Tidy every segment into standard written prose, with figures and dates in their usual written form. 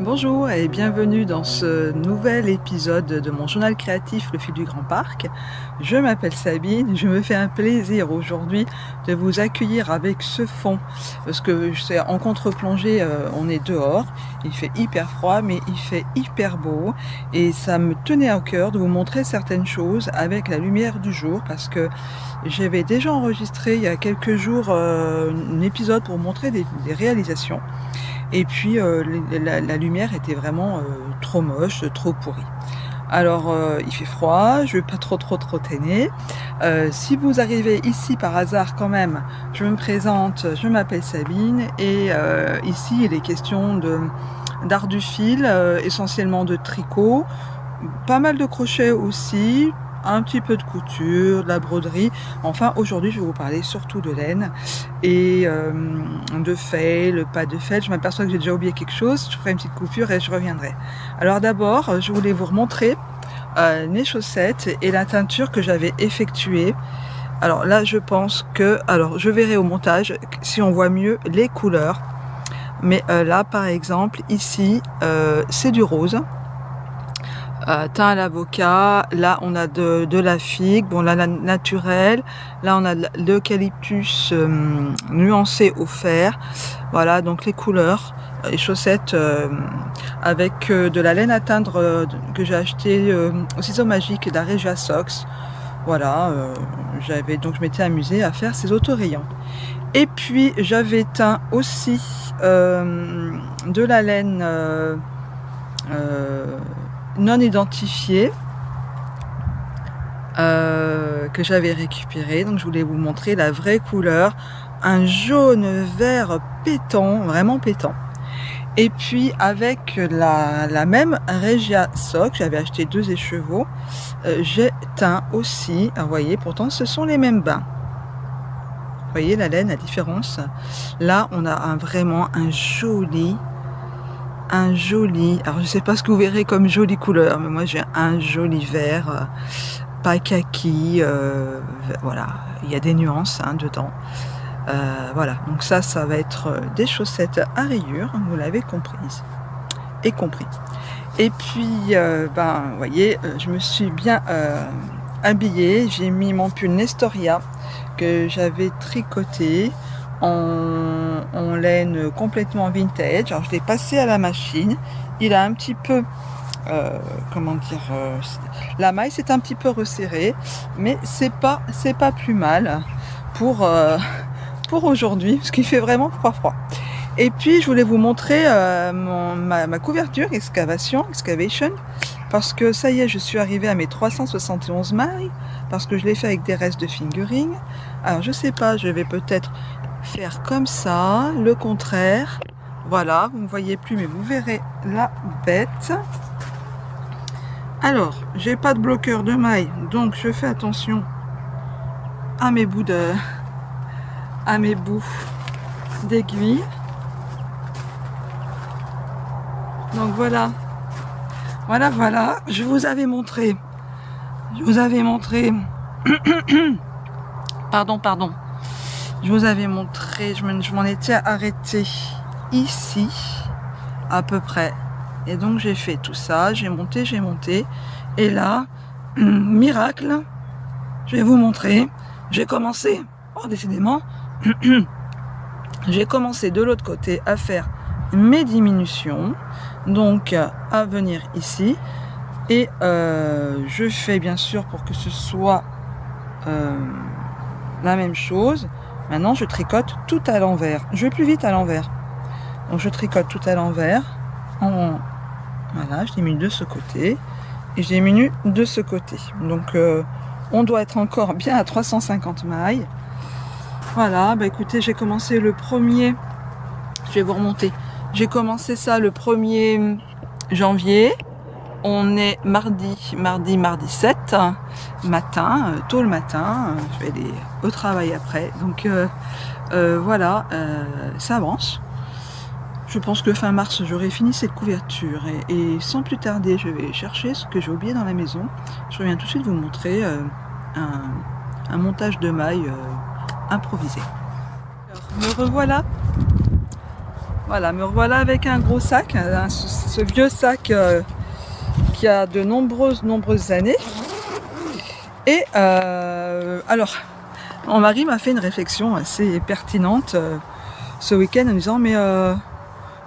Bonjour et bienvenue dans ce nouvel épisode de mon journal créatif Le Fil du Grand Parc. Je m'appelle Sabine, je me fais un plaisir aujourd'hui de vous accueillir avec ce fond parce que c'est en contre-plongée, on est dehors, il fait hyper froid mais il fait hyper beau et ça me tenait à cœur de vous montrer certaines choses avec la lumière du jour parce que j'avais déjà enregistré il y a quelques jours un épisode pour montrer des réalisations. Et puis la lumière était vraiment trop moche, trop pourrie. Alors il fait froid, je ne vais pas trop traîner. Si vous arrivez ici par hasard quand même, je me présente, je m'appelle Sabine et ici il est question d'art du fil, essentiellement de tricot, pas mal de crochets aussi, un petit peu de couture, de la broderie. Enfin aujourd'hui je vais vous parler surtout de laine et de fil, pas de fil. Je m'aperçois que j'ai déjà oublié quelque chose, je ferai une petite coupure et je reviendrai. Alors d'abord je voulais vous remontrer mes chaussettes et la teinture que j'avais effectuée. Alors là je pense que, alors je verrai au montage si on voit mieux les couleurs, mais là par exemple ici c'est du rose. Thym à l'avocat, là on a de la figue, bon là la naturelle, là on a de l'eucalyptus nuancé au fer, voilà donc les couleurs, les chaussettes avec de la laine à teindre que j'ai acheté au ciseau magique de la Regia Sox, voilà, donc je m'étais amusée à faire ces autorayons. Et puis j'avais teint aussi de la laine non identifié que j'avais récupéré, donc je voulais vous montrer la vraie couleur, un jaune vert pétant, vraiment pétant. Et puis avec la même Regia Sox, j'avais acheté 2 écheveaux, j'ai teint aussi, vous voyez, pourtant ce sont les mêmes bains. Vous voyez la laine, la différence. Là on a vraiment un joli, alors je sais pas ce que vous verrez comme jolie couleur, mais moi j'ai un joli vert, pas kaki, voilà, il y a des nuances dedans, voilà, donc ça va être des chaussettes à rayures, vous l'avez compris. Et puis vous voyez, je me suis bien habillée, j'ai mis mon pull Nestoria que j'avais tricoté en laine complètement vintage. Alors je l'ai passé à la machine, il a un petit peu comment dire, la maille s'est un petit peu resserrée, mais c'est pas plus mal pour aujourd'hui parce qu'il fait vraiment froid. Et puis je voulais vous montrer ma couverture excavation parce que ça y est, je suis arrivée à mes 371 mailles parce que je l'ai fait avec des restes de fingering. Alors je sais pas, je vais peut-être faire comme ça, le contraire, voilà, vous ne voyez plus mais vous verrez la bête. Alors j'ai pas de bloqueur de maille, donc je fais attention à mes bouts d'aiguille. Donc voilà, je vous avais montré pardon, je vous avais montré, je m'en étais arrêtée ici à peu près, et donc j'ai fait tout ça, j'ai monté, et là miracle, je vais vous montrer, j'ai commencé, oh décidément j'ai commencé de l'autre côté à faire mes diminutions, donc à venir ici, et je fais bien sûr pour que ce soit la même chose. Maintenant je tricote tout à l'envers, je vais plus vite à l'envers, donc je tricote tout à l'envers, voilà, je diminue de ce côté et je diminue de ce côté, donc on doit être encore bien à 350 mailles. Voilà, bah écoutez, j'ai commencé le premier, je vais vous remonter, j'ai commencé ça le 1er janvier, on est mardi 7 matin, tôt le matin, je vais aller au travail après, donc voilà, ça avance. Je pense que fin mars j'aurai fini cette couverture et sans plus tarder je vais chercher ce que j'ai oublié dans la maison. Je reviens tout de suite vous montrer un montage de mailles improvisé. Alors, me revoilà. Voilà, me revoilà avec un gros sac. Ce ce vieux sac qui a de nombreuses années. Et alors, mon mari m'a fait une réflexion assez pertinente ce week-end en me disant mais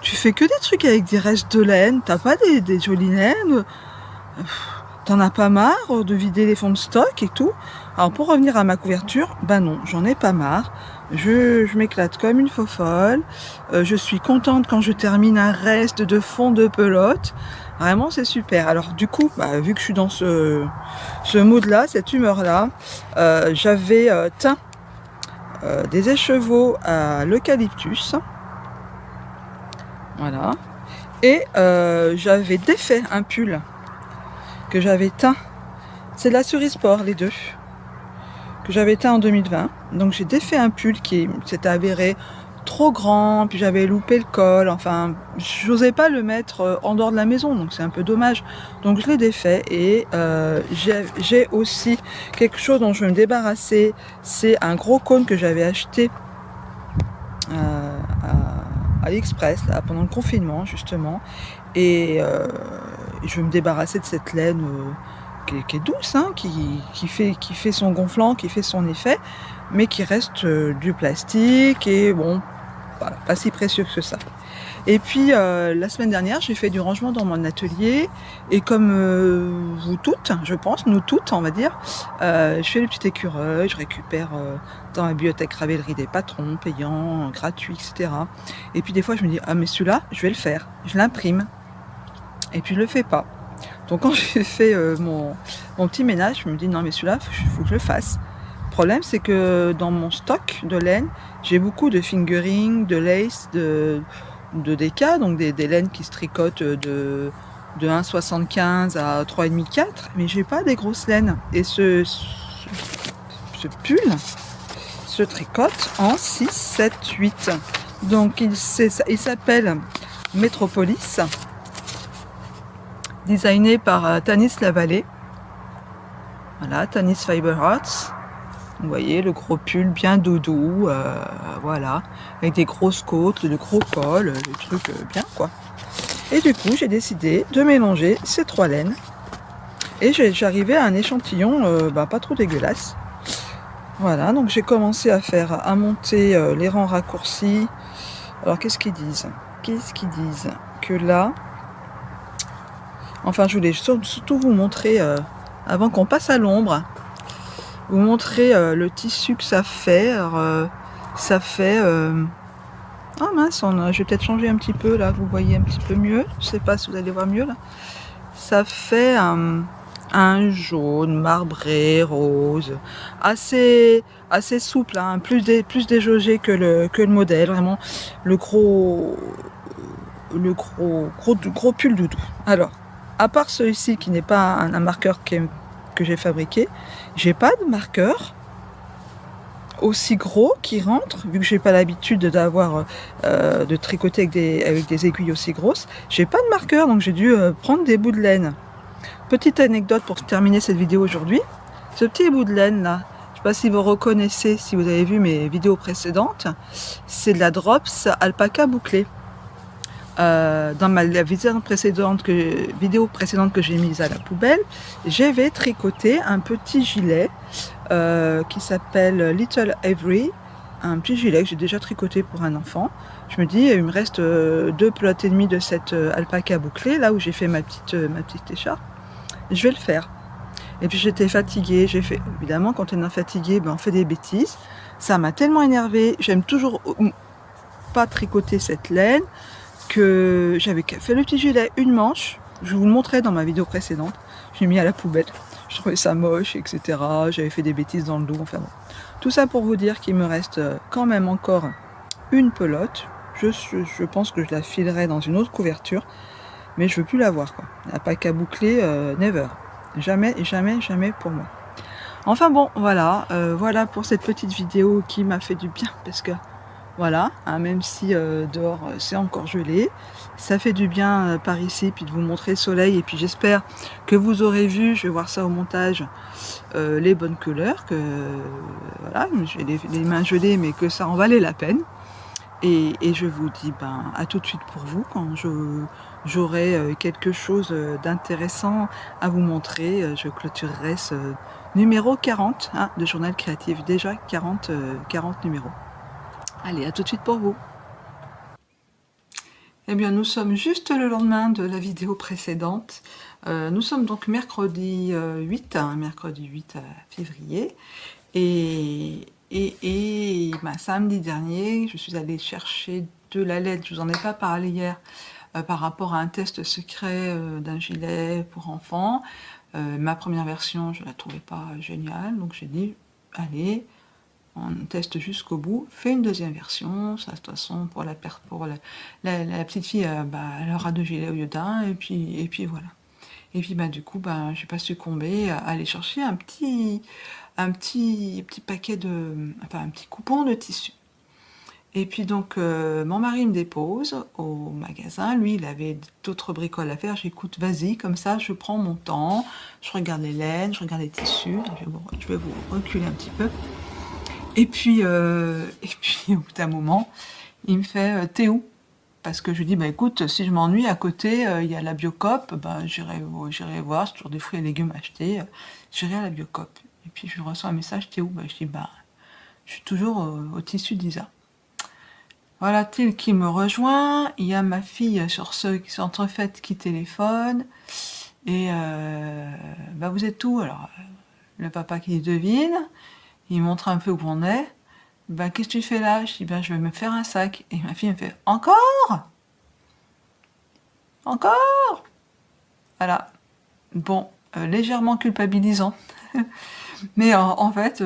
tu fais que des trucs avec des restes de laine, t'as pas des jolies laines, t'en as pas marre de vider les fonds de stock et tout. Alors pour revenir à ma couverture, ben non, j'en ai pas marre. Je m'éclate comme une fofolle. Je suis contente quand je termine un reste de fond de pelote. Vraiment, c'est super. Alors du coup, vu que je suis dans ce mood-là, cette humeur-là, j'avais teint des écheveaux à l'eucalyptus. Voilà. Et j'avais défait un pull que j'avais teint. C'est de la cerise sport, les deux. Que j'avais teint en 2020. Donc j'ai défait un pull qui s'était avéré trop grand, puis j'avais loupé le col, enfin j'osais pas le mettre en dehors de la maison, donc c'est un peu dommage. Donc je l'ai défait et j'ai aussi quelque chose dont je vais me débarrasser, c'est un gros cône que j'avais acheté à AliExpress là, pendant le confinement justement, et je vais me débarrasser de cette laine qui est douce, hein, qui fait son gonflant, qui fait son effet, mais qui reste du plastique et bon, voilà, pas si précieux que ça. Et puis la semaine dernière, j'ai fait du rangement dans mon atelier et comme vous toutes, je pense, nous toutes, on va dire, je fais le petit écureuil, je récupère dans la bibliothèque Ravelry des patrons payants, gratuits, etc. Et puis des fois, je me dis, ah mais celui-là, je vais le faire, je l'imprime. Et puis je le fais pas. Donc quand j'ai fait mon petit ménage, je me dis non mais celui-là, il faut que je le fasse. Le problème c'est que dans mon stock de laine, j'ai beaucoup de fingering, de lace, de DK, donc des laines qui se tricotent de 1,75 à 3,5-4, mais j'ai pas des grosses laines. Et ce pull se tricote en 6, 7, 8. Donc il s'appelle Metropolis, designé par Tanis Lavallée. Voilà, Tanis Fiber Arts. Vous voyez le gros pull bien doudou, voilà, avec des grosses côtes, de gros cols, le truc bien quoi. Et du coup, j'ai décidé de mélanger ces trois laines. Et j'arrivais à un échantillon pas trop dégueulasse. Voilà, donc j'ai commencé à monter les rangs raccourcis. Alors qu'est-ce qu'ils disent? Que là, enfin je voulais surtout vous montrer, avant qu'on passe à l'ombre, vous montrer le tissu que ça fait. Alors, ça fait... Ah mince, je vais peut-être changer un petit peu là, vous voyez un petit peu mieux. Je sais pas si vous allez voir mieux là. Ça fait un jaune, marbré, rose, assez souple, hein, plus déjaugé que le modèle. Vraiment, le gros pull doudou. Alors, à part celui-ci qui n'est pas un marqueur que j'ai fabriqué, j'ai pas de marqueur aussi gros qui rentre, vu que j'ai pas l'habitude d'avoir de tricoter avec des aiguilles aussi grosses. J'ai pas de marqueur, donc j'ai dû prendre des bouts de laine. Petite anecdote pour terminer cette vidéo aujourd'hui, ce petit bout de laine là, je sais pas si vous reconnaissez, si vous avez vu mes vidéos précédentes, c'est de la Drops alpaca bouclée. Dans la vidéo précédente que j'ai mise à la poubelle, j'avais tricoté un petit gilet qui s'appelle Little Avery, un petit gilet que j'ai déjà tricoté pour un enfant. Je me dis, il me reste 2 pelotes et demie de cette alpaca bouclée, là où j'ai fait ma petite écharpe. Je vais le faire. Et puis j'étais fatiguée, évidemment quand on est fatigué, on fait des bêtises. Ça m'a tellement énervée, j'aime toujours pas tricoter cette laine, que j'avais fait le petit gilet, une manche, je vous le montrais dans ma vidéo précédente, j'ai mis à la poubelle, je trouvais ça moche, etc. J'avais fait des bêtises dans le dos, enfin bon. Tout ça pour vous dire qu'il me reste quand même encore une pelote, je pense que je la filerai dans une autre couverture, mais je veux plus la voir quoi. La alpaca bouclée, never, jamais pour moi. Enfin bon, voilà, voilà pour cette petite vidéo qui m'a fait du bien, parce que voilà, hein, même si dehors c'est encore gelé, ça fait du bien par ici, puis de vous montrer le soleil, et puis j'espère que vous aurez vu, je vais voir ça au montage, les bonnes couleurs, que voilà, j'ai les mains gelées, mais que ça en valait la peine. Et je vous dis à tout de suite pour vous quand j'aurai quelque chose d'intéressant à vous montrer. Je clôturerai ce numéro 40 hein, de Journal Créatif. Déjà 40 numéros. Allez, à tout de suite pour vous. Eh bien, nous sommes juste le lendemain de la vidéo précédente. Nous sommes donc mercredi 8 février. Et samedi dernier, je suis allée chercher de la laine. Je vous en ai pas parlé hier par rapport à un test secret d'un gilet pour enfants. Ma première version, je la trouvais pas géniale, donc j'ai dit allez, on teste jusqu'au bout. Fais une deuxième version. Ça, de toute façon, pour la petite fille, elle aura 2 gilets au lieu d'un. Et puis voilà. Et puis du coup, j'ai pas succombé à aller chercher un petit paquet un petit coupon de tissu. Et puis donc, mon mari me dépose au magasin. Lui, il avait d'autres bricoles à faire. J'écoute, vas-y, comme ça, je prends mon temps. Je regarde les laines, je regarde les tissus. Je vais vous reculer un petit peu. Et puis au bout d'un moment, il me fait, t'es où? Parce que je lui dis, écoute, si je m'ennuie, à côté, il y a la Biocoop, j'irai voir, c'est toujours des fruits et légumes achetés, j'irai à la Biocoop. Et puis je reçois un message, t'es où? Je dis, je suis toujours au tissu d'Isa. Voilà, Till qui me rejoint, il y a ma fille sur ceux qui sont entrefaites qui téléphone, et vous êtes où? Alors, le papa qui devine, il montre un peu où on est. Qu'est-ce que tu fais là? Je dis, je vais me faire un sac. Et ma fille me fait, encore? Encore? Voilà. Bon, légèrement culpabilisant. Mais en fait,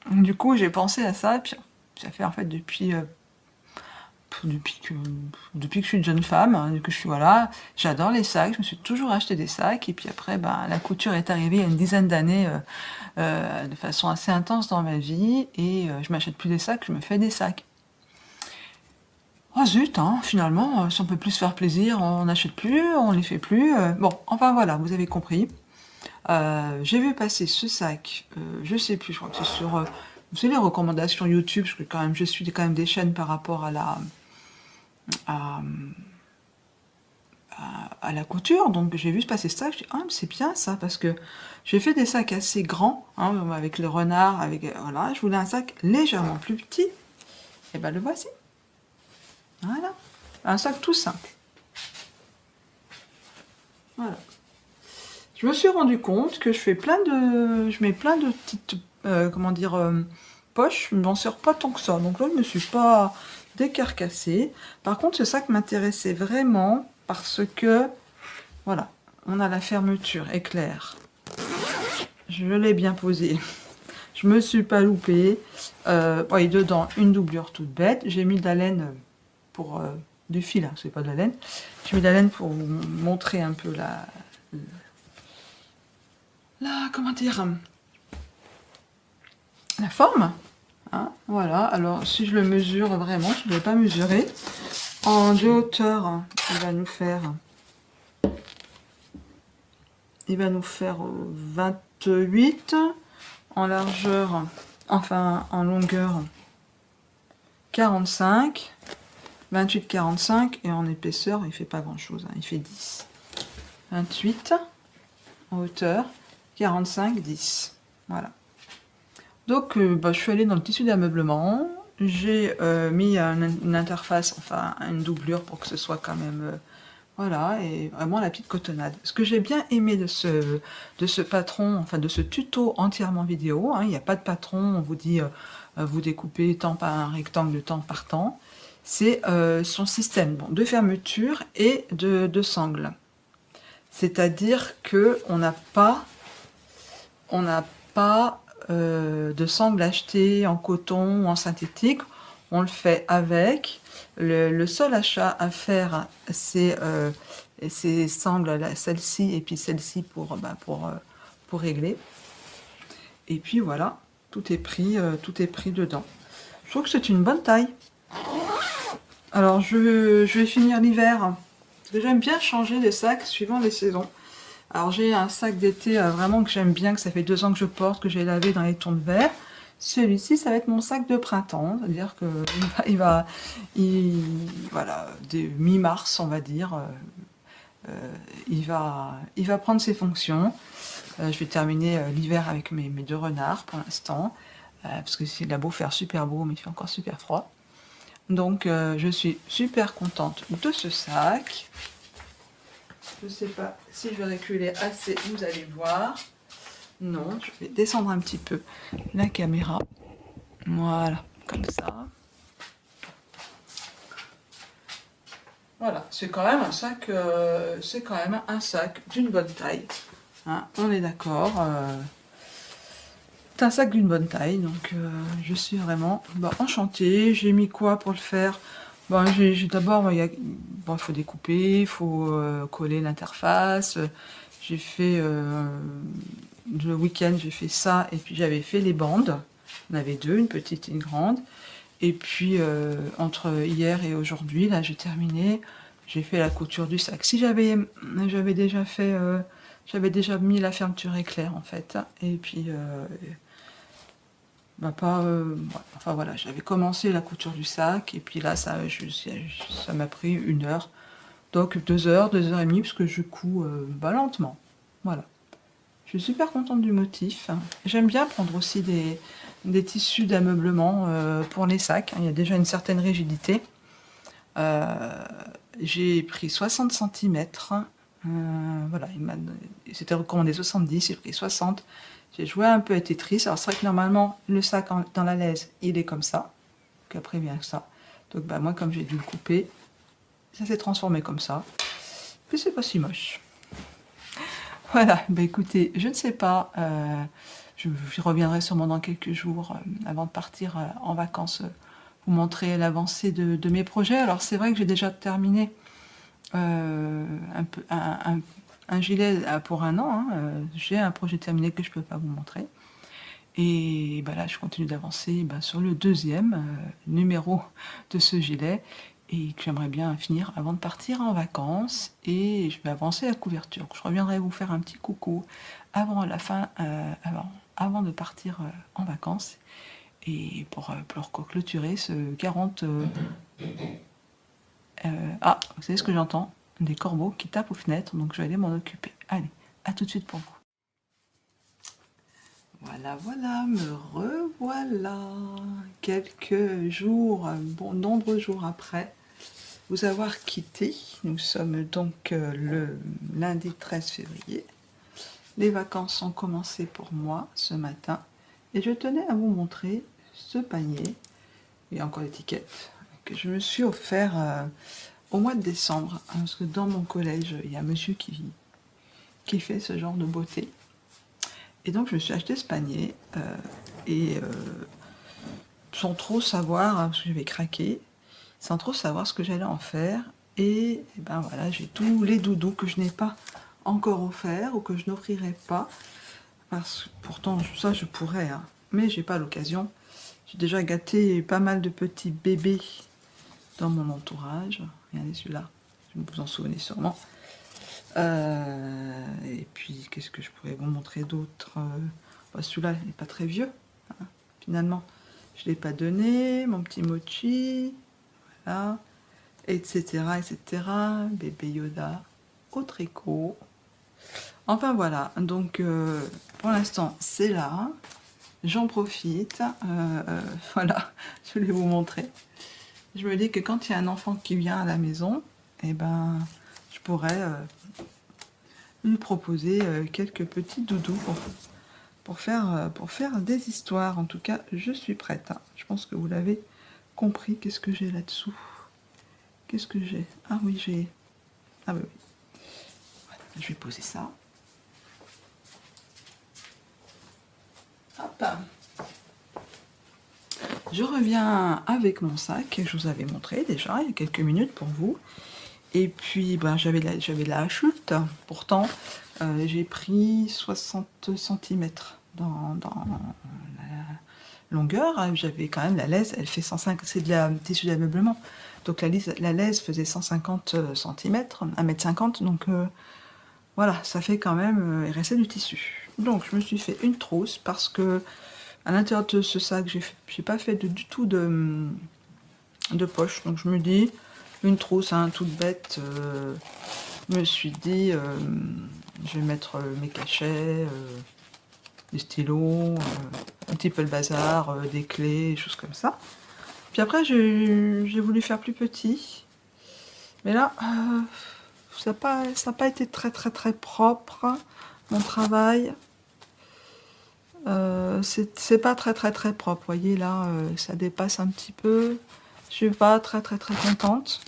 du coup, j'ai pensé à ça. Puis, ça fait en fait depuis que je suis une jeune femme, hein, que je suis voilà, j'adore les sacs. Je me suis toujours acheté des sacs. Et puis après, la couture est arrivée il y a une dizaine d'années de façon assez intense dans ma vie. Et je m'achète plus des sacs, je me fais des sacs. Oh zut, hein, finalement, si on peut plus se faire plaisir, on n'achète plus, on les fait plus. Bon, enfin voilà, vous avez compris. J'ai vu passer ce sac, je sais plus, je crois que c'est sur vous savez, les recommandations YouTube, je suis quand même des chaînes par rapport à la couture, donc j'ai vu passer ce sac, je dis c'est bien ça, parce que j'ai fait des sacs assez grands, hein, avec le renard, voilà, je voulais un sac légèrement plus petit, et le voici. Voilà, un sac tout simple. Voilà. Je me suis rendu compte que je mets plein de petites, poches, je ne m'en sers pas tant que ça. Donc là, je ne me suis pas décarcassée. Par contre, ce sac m'intéressait vraiment parce que, voilà, on a la fermeture éclair. Je l'ai bien posé. Je me suis pas loupée. Et dedans, une doublure toute bête. J'ai mis de la laine pour du fil, hein, c'est pas de la laine. J'ai mis de la laine pour vous montrer un peu la forme. Hein, voilà, alors si je le mesure vraiment, je ne vais pas mesurer. En de hauteur, il va nous faire 28. En largeur, en longueur, 45. 28-45. Et en épaisseur, il fait pas grand chose, hein, il fait 10. 28 en hauteur, 45, 10. Voilà. Donc, je suis allée dans le tissu d'ameublement. J'ai mis une interface, une doublure pour que ce soit quand même... voilà, et vraiment la petite cotonnade. Ce que j'ai bien aimé de ce patron, de ce tuto entièrement vidéo, hein, il n'y a pas de patron, on vous dit, vous découpez tant par un rectangle de temps par temps. C'est son système de fermeture et de sangle. C'est-à-dire qu'on n'a pas de sangle achetée en coton ou en synthétique. On le fait avec. Le seul achat à faire, c'est ces sangles, celle-ci et puis celle-ci pour régler. Et puis voilà, tout est pris dedans. Je trouve que c'est une bonne taille. Alors je vais finir l'hiver, parce que j'aime bien changer les sacs suivant les saisons. Alors j'ai un sac d'été vraiment que j'aime bien, que ça fait 2 ans que je porte, que j'ai lavé dans les tons de verre. Celui-ci, ça va être mon sac de printemps, c'est-à-dire que voilà, dès mi-mars, on va dire, il va prendre ses fonctions. Je vais terminer l'hiver avec mes deux renards pour l'instant, parce que il a beau faire super beau, mais il fait encore super froid. Donc je suis super contente de ce sac. Je ne sais pas si je vais reculer assez, vous allez voir. Non, je vais descendre un petit peu la caméra. Voilà, comme ça. Voilà, c'est quand même un sac, d'une bonne taille. Hein, on est d'accord. C'est un sac d'une bonne taille, donc je suis vraiment enchantée. J'ai mis quoi pour le faire? J'ai d'abord, il faut découper, il faut coller l'interface. J'ai fait le week-end, j'ai fait ça, et puis j'avais fait les bandes. On avait deux, une petite et une grande. Et puis entre hier et aujourd'hui, là j'ai terminé. J'ai fait la couture du sac. Si j'avais déjà fait, j'avais déjà mis la fermeture éclair en fait. Et puis enfin voilà, j'avais commencé la couture du sac et puis là ça m'a pris 1 heure, donc 2 heures, 2 heures et demie, parce que je couds lentement. Voilà, je suis super contente du motif. J'aime bien prendre aussi des tissus d'ameublement pour les sacs. Il y a déjà une certaine rigidité. J'ai pris 60 cm. Voilà, c'était recommandé 70, j'ai pris 60. J'ai joué un peu à Tetris. Alors c'est vrai que normalement, le sac dans la laise, il est comme ça. Donc après vient ça. Donc moi, comme j'ai dû le couper, ça s'est transformé comme ça. Puis c'est pas si moche. Voilà, écoutez, je ne sais pas. Je reviendrai sûrement dans quelques jours, avant de partir en vacances, vous montrer l'avancée de mes projets. Alors c'est vrai que j'ai déjà terminé un gilet pour 1 an. Hein. J'ai un projet terminé que je ne peux pas vous montrer. Et là, je continue d'avancer sur le deuxième numéro de ce gilet, et que j'aimerais bien finir avant de partir en vacances. Et je vais avancer la couverture. Je reviendrai vous faire un petit coucou avant avant de partir en vacances, et pour clôturer ce 40... ah, vous savez ce que j'entends? Des corbeaux qui tapent aux fenêtres, donc je vais aller m'en occuper. Allez, à tout de suite pour vous. Voilà, voilà, me revoilà. Quelques jours, nombreux jours après vous avoir quitté. Nous sommes donc le lundi 13 février. Les vacances ont commencé pour moi ce matin. Et je tenais à vous montrer ce panier. Il y a encore l'étiquette que je me suis offert au mois de décembre. Parce que dans mon collège, il y a un monsieur qui fait ce genre de beauté. Et donc je me suis acheté ce panier, sans trop savoir, parce que j'avais craqué, sans trop savoir ce que j'allais en faire. Et voilà, j'ai tous les doudous que je n'ai pas encore offerts, ou que je n'offrirai pas. Parce que pourtant, ça je pourrais, hein, mais j'ai pas l'occasion. J'ai déjà gâté pas mal de petits bébés dans mon entourage. Regardez celui-là, vous vous en souvenez sûrement. Et puis, qu'est-ce que je pourrais vous montrer d'autre? Celui-là, il n'est pas très vieux, hein, finalement. Je ne l'ai pas donné, mon petit mochi, voilà, etc., etc. Bébé Yoda au tricot. Enfin, voilà. Donc, pour l'instant, c'est là. J'en profite. Voilà, je voulais vous montrer. Je me dis que quand il y a un enfant qui vient à la maison, je pourrais... lui proposer quelques petits doudous pour faire des histoires. En tout cas, je suis prête. Hein. Je pense que vous l'avez compris. Qu'est-ce que j'ai là-dessous? Qu'est-ce que j'ai? Ah oui, j'ai... Ah oui, oui. Voilà, je vais poser ça. Hop. Je reviens avec mon sac que je vous avais montré déjà il y a quelques minutes pour vous. Et puis, j'avais de la chute. Pourtant, j'ai pris 60 cm dans la longueur. J'avais quand même la laise, elle fait 105, c'est de la tissu d'ameublement. Donc la laise faisait 150 cm, 1,50 m. Donc voilà, ça fait quand même, il restait du tissu. Donc je me suis fait une trousse parce que À l'intérieur de ce sac, j'ai pas fait du tout de poche. Donc je me dis, une trousse, hein, toute bête. Je me suis dit, je vais mettre mes cachets, des stylos, un petit peu le bazar, des clés, des choses comme ça. Puis après, j'ai voulu faire plus petit. Mais là, ça n'a pas été très propre, mon travail. C'est pas très propre. Vous voyez, là, ça dépasse un petit peu. Je suis pas très contente.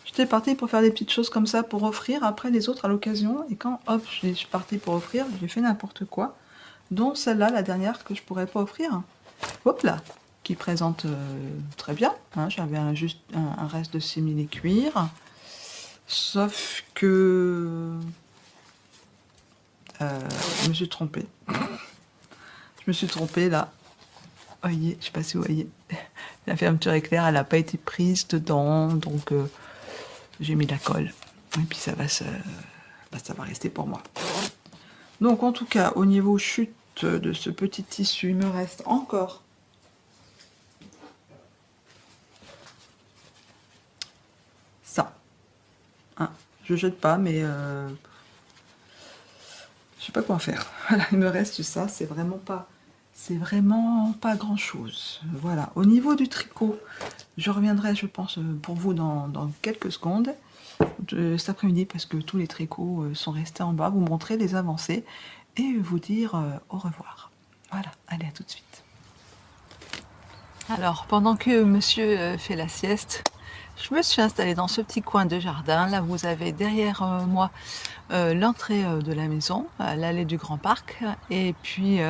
J'étais partie pour faire des petites choses comme ça pour offrir après les autres à l'occasion. Et quand, hop, je suis partie pour offrir, j'ai fait n'importe quoi. Dont celle-là, la dernière, que je pourrais pas offrir. Hop là, qui présente très bien. Hein, j'avais juste un reste de simili-cuir. Sauf que... je me suis trompée. Je me suis trompée là. Vous voyez, je sais pas si vous voyez. La fermeture éclair, elle n'a pas été prise dedans. Donc j'ai mis la colle. Et puis ça va rester pour moi. Donc en tout cas, au niveau chute de ce petit tissu, il me reste encore ça. Hein, je jette pas, mais je sais pas quoi en faire. Voilà, il me reste ça, c'est vraiment pas grand chose. Voilà. Au niveau du tricot, je reviendrai, je pense, pour vous dans quelques secondes cet après-midi, parce que tous les tricots sont restés en bas, vous montrer les avancées et vous dire au revoir. Voilà, allez, à tout de suite. Alors, pendant que monsieur fait la sieste, je me suis installée dans ce petit coin de jardin. Là, vous avez derrière moi l'entrée de la maison, l'allée du Grand Parc. Et puis,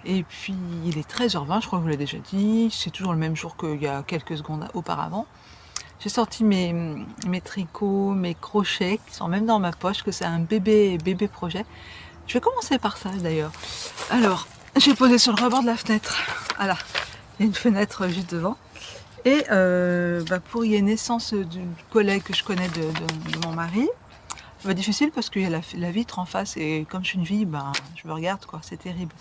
il est 13h20, je crois que je vous l'ai déjà dit. C'est toujours le même jour qu'il y a quelques secondes auparavant. J'ai sorti mes tricots, mes crochets, qui sont même dans ma poche, que c'est un bébé projet. Je vais commencer par ça, d'ailleurs. Alors, j'ai posé sur le rebord de la fenêtre. Voilà, il y a une fenêtre juste devant. Et pour y ait naissance d'une collègue que je connais de mon mari, difficile parce qu'il y a la vitre en face et comme je suis une fille, je me regarde quoi, c'est terrible.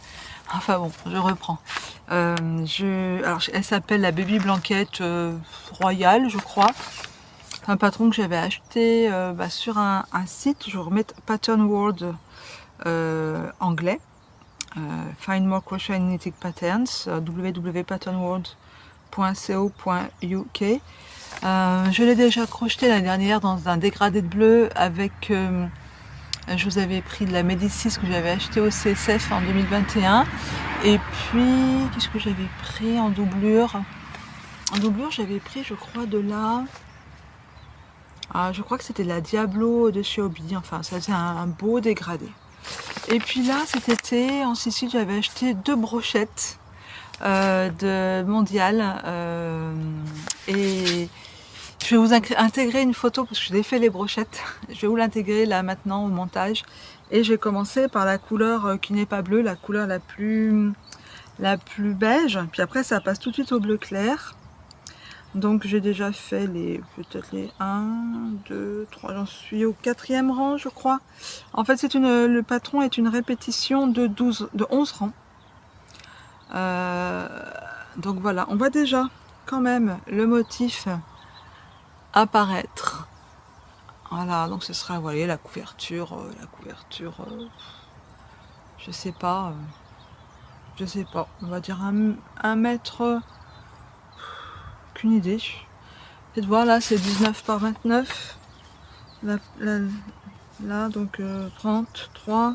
Enfin bon, je reprends. Alors elle s'appelle la Baby Blanquette Royale, je crois. C'est un patron que j'avais acheté sur un site, je remets Pattern World anglais. Find more crochet and knitting patterns, www.patternworld.co.uk. Je l'ai déjà crocheté l'année dernière dans un dégradé de bleu avec... je vous avais pris de la Médicis que j'avais acheté au CSF en 2021. Et puis, qu'est-ce que j'avais pris en doublure? En doublure, j'avais pris, je crois, de la... je crois que c'était de la Diablo de chez Hobby. Enfin, ça faisait un beau dégradé. Et puis là, cet été, en Sicile, j'avais acheté 2 brochettes de Mondial. Et je vais vous intégrer une photo parce que j'ai fait les brochettes. Je vais vous l'intégrer là maintenant au montage. Et je vais commencer par la couleur qui n'est pas bleue, la couleur la plus beige. Puis après, ça passe tout de suite au bleu clair. Donc j'ai déjà fait peut-être les 1, 2, 3, j'en suis au 4e rang je crois. En fait le patron est une répétition de 11 rangs. Donc voilà, on voit déjà quand même le motif apparaître. Voilà, donc ce sera, vous voyez, la couverture, je sais pas, on va dire un mètre... Aucune idée. Faites voir là, c'est 19 par 29. Là donc 33.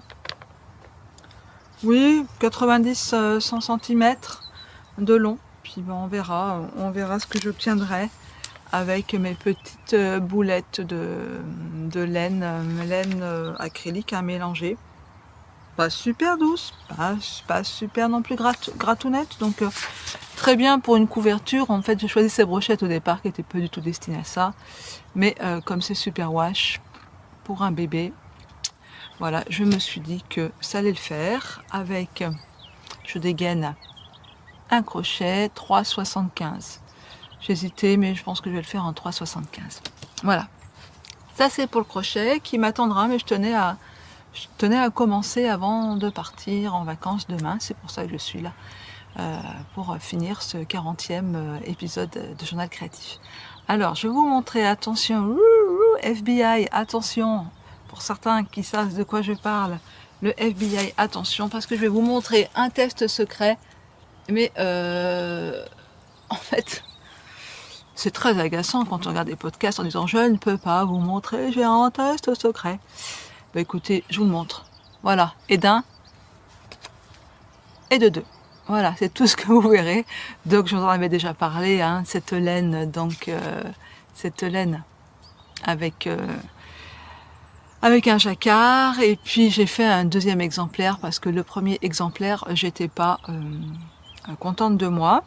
Oui, 90 100 cm de long. Puis on verra ce que j'obtiendrai avec mes petites boulettes de laine acrylique à mélanger. Pas super douce, pas super non plus gratounette, donc très bien pour une couverture. En fait, j'ai choisi ces brochettes au départ qui n'étaient pas du tout destinées à ça, mais comme c'est super wash pour un bébé, voilà, je me suis dit que ça allait le faire. Avec, je dégaine un crochet 3,75. J'hésitais, mais je pense que je vais le faire en 3,75. Voilà, ça c'est pour le crochet qui m'attendra, mais je tenais à commencer avant de partir en vacances demain, c'est pour ça que je suis là. pour finir ce 40e épisode de Journal Créatif. Alors, je vais vous montrer, attention, FBI, attention, pour certains qui savent de quoi je parle, le FBI, attention, parce que je vais vous montrer un test secret, mais en fait, c'est très agaçant quand on regarde des podcasts en disant « Je ne peux pas vous montrer, j'ai un test secret ». Bah écoutez, je vous le montre. Voilà, et d'un, et de deux. Voilà, c'est tout ce que vous verrez. Donc, je vous en avais déjà parlé, hein, cette laine, donc cette laine avec un jacquard. Et puis, j'ai fait un deuxième exemplaire parce que le premier exemplaire, j'étais pas contente de moi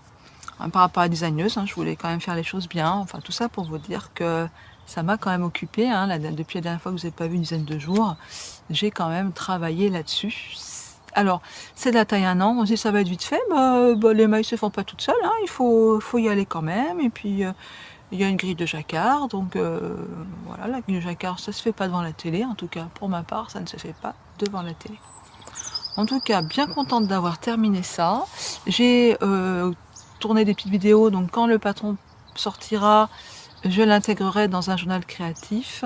par rapport à la designeuse. Hein, je voulais quand même faire les choses bien. Enfin, tout ça pour vous dire que ça m'a quand même occupée. Hein, depuis la dernière fois que vous n'avez pas vu une dizaine de jours, j'ai quand même travaillé là-dessus. Alors, c'est de la taille 1 an, on se dit ça va être vite fait, les mailles se font pas toutes seules, hein, il faut y aller quand même, et puis il y a une grille de jacquard, donc voilà, la grille de jacquard ça se fait pas devant la télé, en tout cas pour ma part ça ne se fait pas devant la télé. En tout cas, bien contente d'avoir terminé ça, j'ai tourné des petites vidéos, donc quand le patron sortira, je l'intégrerai dans un journal créatif,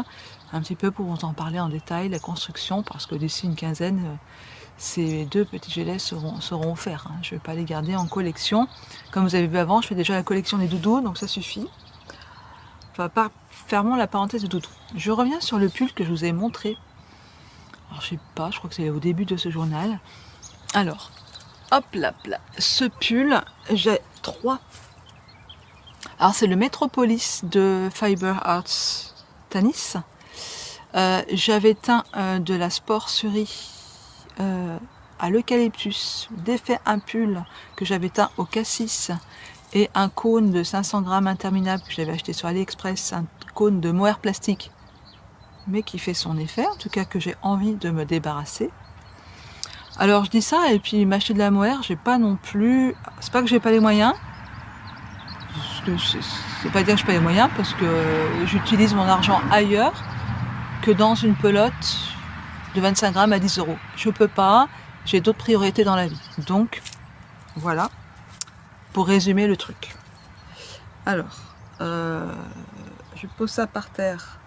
un petit peu pour vous en parler en détail, la construction, parce que d'ici une quinzaine, ces 2 petits gélets seront offerts. Hein. Je ne vais pas les garder en collection. Comme vous avez vu avant, je fais déjà la collection des doudous, donc ça suffit. Enfin, fermons la parenthèse de doudous. Je reviens sur le pull que je vous ai montré. Alors, je sais pas, je crois que c'est au début de ce journal. Alors, hop là, ce pull, j'ai 3. Alors, c'est le Metropolis de Fiber Arts Tanis. J'avais teint de la Sportserie à l'eucalyptus, défait un pull que j'avais teint au cassis et un cône de 500 grammes interminable que j'avais acheté sur AliExpress, un cône de mohair plastique, mais qui fait son effet, en tout cas que j'ai envie de me débarrasser. Alors je dis ça, et puis m'acheter de la mohair, j'ai pas non plus, c'est pas que j'ai pas les moyens, c'est pas dire que j'ai pas les moyens, parce que j'utilise mon argent ailleurs que dans une pelote de 25 grammes à 10 €. Je peux pas, j'ai d'autres priorités dans la vie. Donc, voilà, pour résumer le truc. Alors, je pose ça par terre.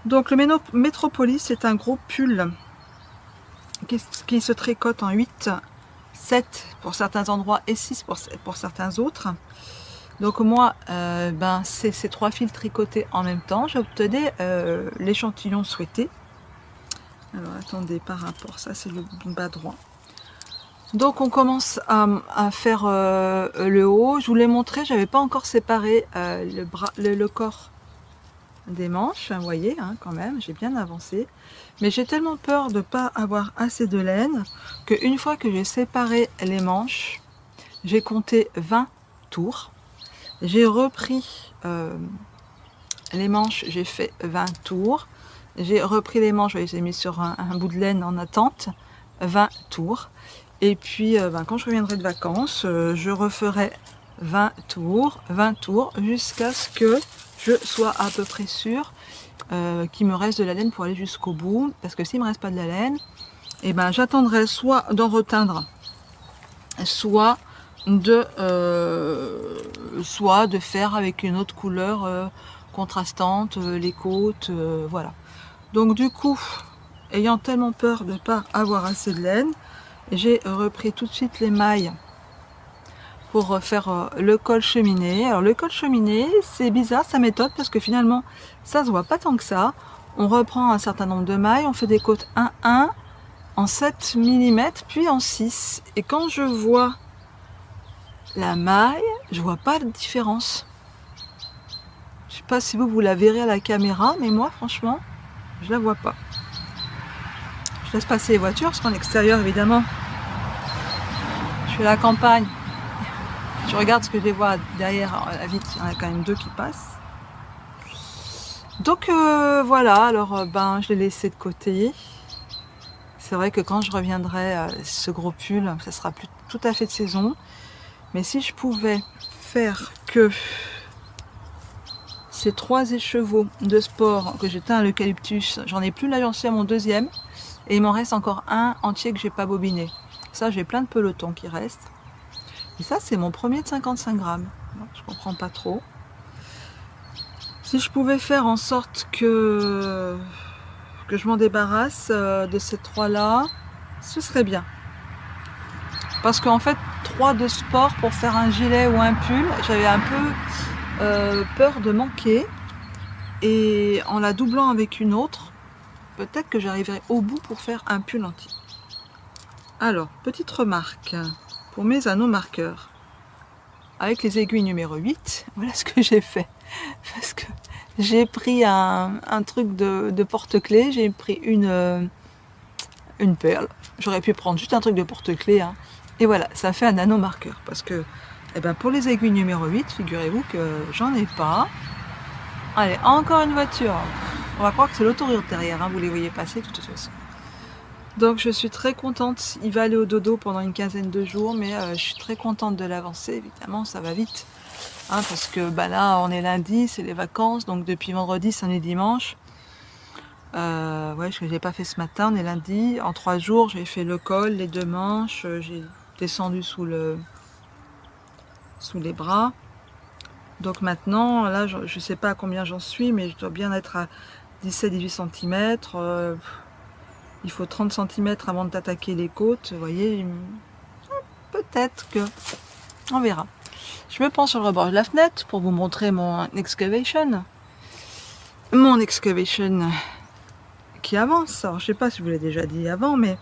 Donc, le Metropolis, c'est un gros pull qui se tricote en 8, 7 pour certains endroits et 6 pour certains autres. Donc moi, c'est ces 3 fils tricotés en même temps. J'obtenais l'échantillon souhaité. Alors attendez, par rapport, ça c'est le bas droit. Donc on commence à faire le haut. Je vous l'ai montré, j'avais pas encore séparé le corps des manches. Vous voyez, hein, quand même, j'ai bien avancé. Mais j'ai tellement peur de ne pas avoir assez de laine qu'une fois que j'ai séparé les manches, j'ai compté 20 tours. J'ai repris les manches, j'ai fait 20 tours. J'ai repris les manches, je les ai mis sur un bout de laine en attente, 20 tours. Et puis, quand je reviendrai de vacances, je referai 20 tours, jusqu'à ce que je sois à peu près sûre qu'il me reste de la laine pour aller jusqu'au bout. Parce que s'il ne me reste pas de la laine, j'attendrai soit d'en reteindre, soit de faire avec une autre couleur contrastante, les côtes, voilà. Donc du coup, ayant tellement peur de ne pas avoir assez de laine, j'ai repris tout de suite les mailles pour faire le col cheminé. Alors le col cheminé, c'est bizarre, ça m'étonne parce que finalement, ça se voit pas tant que ça. On reprend un certain nombre de mailles, on fait des côtes 1-1 en 7 mm, puis en 6. Et quand je vois la maille, je vois pas de différence. Je sais pas si vous la verrez à la caméra, mais moi, franchement, je la vois pas. Je laisse passer les voitures, parce qu'en extérieur, évidemment, je suis à la campagne. Je regarde ce que je les vois derrière la vitre, il y en a quand même 2 qui passent. Donc voilà, alors je l'ai laissé de côté. C'est vrai que quand je reviendrai, ce gros pull, ça sera plus tout à fait de saison. Mais si je pouvais faire que ces 3 écheveaux de sport que j'ai teint à l'eucalyptus, j'en ai plus, là j'en suis à mon 2e, et il m'en reste encore un entier que j'ai pas bobiné. Ça, j'ai plein de pelotons qui restent. Et ça, c'est mon premier de 55 grammes. Je comprends pas trop. Si je pouvais faire en sorte que je m'en débarrasse de ces 3-là, ce serait bien. Parce qu'en fait, 3 de sport pour faire un gilet ou un pull, j'avais un peu peur de manquer. Et en la doublant avec une autre, peut-être que j'arriverai au bout pour faire un pull entier. Alors, petite remarque pour mes anneaux marqueurs. Avec les aiguilles numéro 8, voilà ce que j'ai fait. Parce que j'ai pris un truc de porte-clés, j'ai pris une perle. J'aurais pu prendre juste un truc de porte-clés. Hein. Et voilà, ça fait un anneau marqueur. Parce que eh ben, pour les aiguilles numéro 8, figurez-vous que j'en ai pas. Allez, encore une voiture. On va croire que c'est l'autoroute derrière, hein, vous les voyez passer de toute façon. Donc je suis très contente, il va aller au dodo pendant une quinzaine de jours, mais je suis très contente de l'avancer, évidemment ça va vite. Hein, parce que bah, là on est lundi, c'est les vacances, donc depuis vendredi, samedi, dimanche. Ouais, je ne l'ai pas fait ce matin, on est lundi. En 3 jours, j'ai fait le col, les 2 manches, j'ai descendu sous les bras. Donc maintenant, là je ne sais pas à combien j'en suis, mais je dois bien être à 17-18 cm. Il faut 30 cm avant de t'attaquer les côtes. Vous voyez, peut-être que... On verra. Je me prends sur le rebord de la fenêtre pour vous montrer mon excavation. Mon excavation qui avance. Alors, je sais pas si je vous l'ai déjà dit avant, mais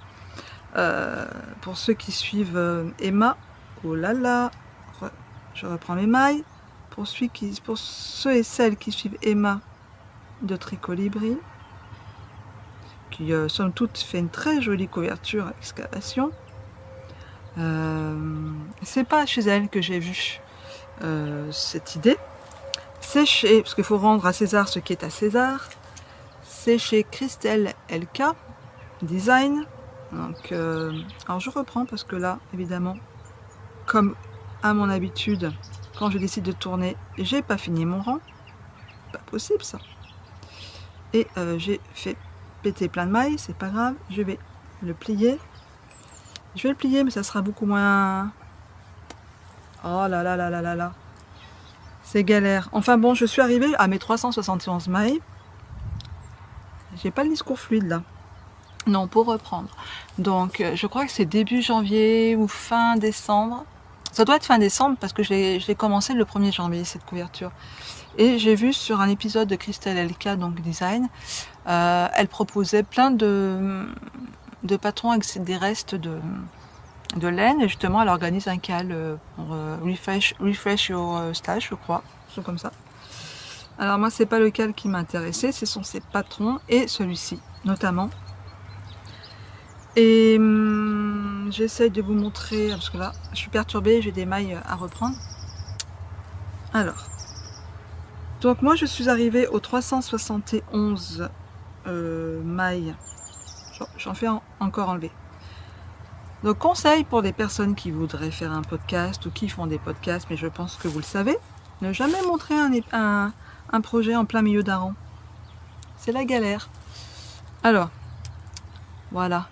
pour ceux qui suivent Emma, oh là là, je reprends mes mailles. Pour ceux et celles qui suivent Emma de Tricolibri, qui somme toute fait une très jolie couverture à excavation. C'est pas chez elle que j'ai vu cette idée. C'est chez, parce qu'il faut rendre à César ce qui est à César. C'est chez Christelle LK Design. Donc, alors je reprends parce que là, évidemment, comme à mon habitude, quand je décide de tourner, j'ai pas fini mon rang. Pas possible ça. Et j'ai fait péter plein de mailles, c'est pas grave, je vais le plier. Je vais le plier, mais ça sera beaucoup moins... Oh là là là là là là. C'est galère. Enfin bon, je suis arrivée à mes 371 mailles. J'ai pas le discours fluide là. Non, pour reprendre. Donc, je crois que c'est début janvier ou fin décembre. Ça doit être fin décembre parce que je l'ai commencé le 1er janvier, cette couverture. Et j'ai vu sur un épisode de Christelle LK, donc Design, elle proposait plein de patrons avec des restes de laine. Et justement, elle organise un cal pour refresh your stash, je crois. C'est comme ça. Alors moi, c'est pas le cal qui m'intéressait, ce sont ces patrons et celui-ci, notamment. Et j'essaye de vous montrer, parce que là, je suis perturbée, j'ai des mailles à reprendre. Alors, donc moi, je suis arrivée aux 371 mailles. J'en fais encore enlever. Donc, conseil pour des personnes qui voudraient faire un podcast ou qui font des podcasts, mais je pense que vous le savez, ne jamais montrer un projet en plein milieu d'un rang. C'est la galère. Alors, voilà.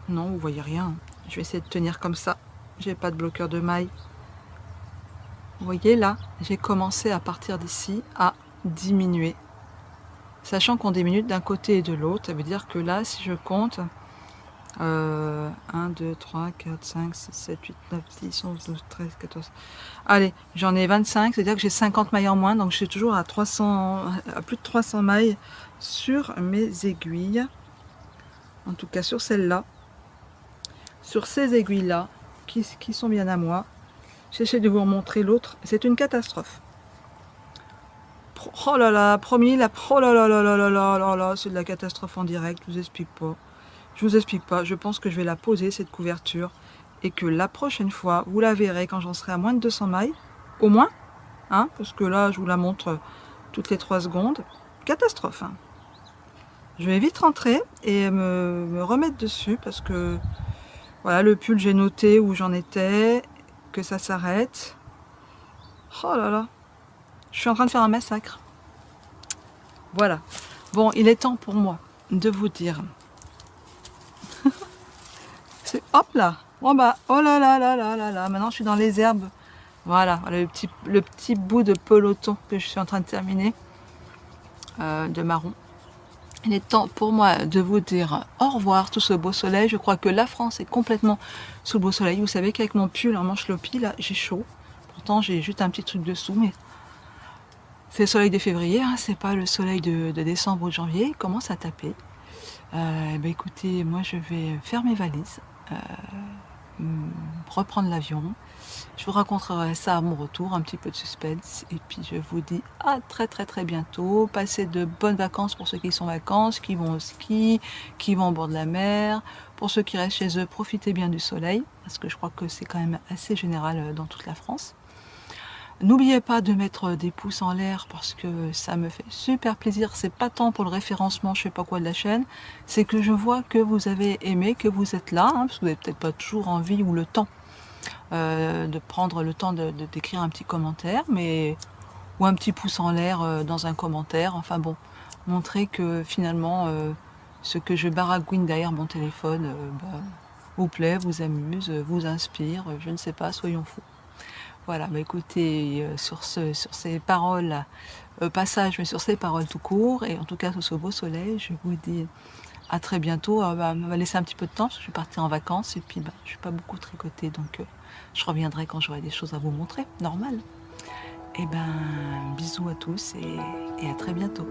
Non, vous voyez rien. Je vais essayer de tenir comme ça. J'ai pas de bloqueur de mailles. Vous voyez là, j'ai commencé à partir d'ici à diminuer. Sachant qu'on diminue d'un côté et de l'autre, ça veut dire que là, si je compte 1, 2, 3, 4, 5, 6, 7, 8, 9, 10, 11, 12, 13, 14. Allez, j'en ai 25, c'est-à-dire que j'ai 50 mailles en moins, donc je suis toujours à plus de 300 mailles sur mes aiguilles. En tout cas sur celle-là. Sur ces aiguilles-là, qui sont bien à moi. J'essaie de vous montrer l'autre. C'est une catastrophe. Oh là là, promis, oh là là là là là là là là, c'est de la catastrophe en direct, je vous explique pas. Je vous explique pas, je pense que je vais la poser, cette couverture, et que la prochaine fois, vous la verrez quand j'en serai à moins de 200 mailles, au moins, hein, parce que là, je vous la montre toutes les 3 secondes. Catastrophe, hein. Je vais vite rentrer et me remettre dessus, parce que, voilà, le pull, j'ai noté où j'en étais, que ça s'arrête. Oh là là, je suis en train de faire un massacre. Voilà. Bon, il est temps pour moi de vous dire. Hop là, Bon bah, oh là là là là là là, maintenant je suis dans les herbes. Voilà, le petit bout de peloton que je suis en train de terminer, de marron. Il est temps pour moi de vous dire au revoir, tout ce beau soleil. Je crois que la France est complètement sous le beau soleil. Vous savez qu'avec mon pull en manche lopi, là, j'ai chaud. Pourtant, j'ai juste un petit truc dessous, mais c'est le soleil de février, hein, c'est pas le soleil de décembre ou de janvier. Il commence à taper. Écoutez, moi, je vais faire mes valises, reprendre l'avion. Je vous raconterai ça à mon retour, un petit peu de suspense. Et puis je vous dis à très très très bientôt. Passez de bonnes vacances pour ceux qui sont en vacances, qui vont au ski, qui vont au bord de la mer. Pour ceux qui restent chez eux, profitez bien du soleil, parce que je crois que c'est quand même assez général dans toute la France. N'oubliez pas de mettre des pouces en l'air parce que ça me fait super plaisir. C'est pas tant pour le référencement, je sais pas quoi de la chaîne, c'est que je vois que vous avez aimé, que vous êtes là, hein, parce que vous n'avez peut-être pas toujours envie ou le temps de prendre le temps d'écrire un petit commentaire, ou un petit pouce en l'air dans un commentaire. Enfin bon, montrer que finalement, ce que je baragouine derrière mon téléphone vous plaît, vous amuse, vous inspire, je ne sais pas, soyons fous. Voilà, écoutez, sur ces paroles, passage, mais sur ces paroles tout court, et en tout cas sous ce beau soleil, je vous dis à très bientôt. On va laisser un petit peu de temps parce que je suis partie en vacances et puis je suis pas beaucoup tricotée, donc je reviendrai quand j'aurai des choses à vous montrer, normal. Bisous à tous et à très bientôt.